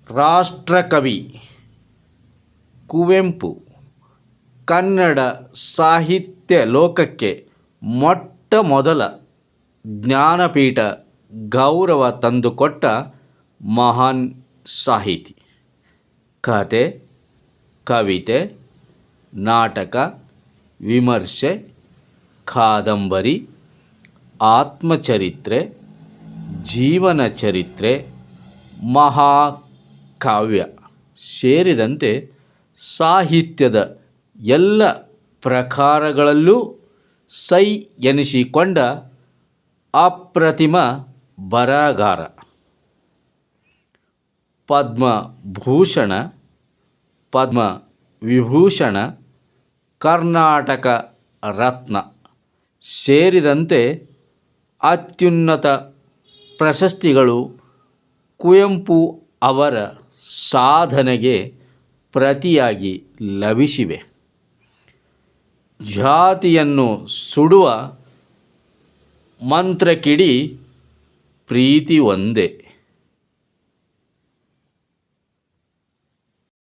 ರಾಷ್ಟ್ರಕವಿ ಕುವೆಂಪು ಕನ್ನಡ ಸಾಹಿತ್ಯ ಲೋಕಕ್ಕೆ ಮೊಟ್ಟ ಮೊದಲ ಜ್ಞಾನಪೀಠ ಗೌರವ ತಂದುಕೊಟ್ಟ ಮಹಾನ್ ಸಾಹಿತಿ. ಕತೆ, ಕವಿತೆ, ನಾಟಕ, ವಿಮರ್ಶೆ, ಕಾದಂಬರಿ, ಆತ್ಮಚರಿತ್ರೆ, ಜೀವನ ಚರಿತ್ರೆ, ಮಹಾಕಾವ್ಯ ಸೇರಿದಂತೆ ಸಾಹಿತ್ಯದ ಎಲ್ಲ ಪ್ರಕಾರಗಳಲ್ಲೂ ಸೈ ಎನಿಸಿಕೊಂಡ ಅಪ್ರತಿಮ ಬರಹಗಾರ. ಪದ್ಮಭೂಷಣ, ಪದ್ಮವಿಭೂಷಣ, ಕರ್ನಾಟಕ ರತ್ನ ಸೇರಿದಂತೆ ಅತ್ಯುನ್ನತ ಪ್ರಶಸ್ತಿಗಳು ಕುವೆಂಪು ಅವರ ಸಾಧನೆಗೆ ಪ್ರತಿಯಾಗಿ ಲಭಿಸಿವೆ. ಜಾತಿಯನ್ನು ಸುಡುವ ಮಂತ್ರಕಿಡಿ ಪ್ರೀತಿ ಒಂದೇ.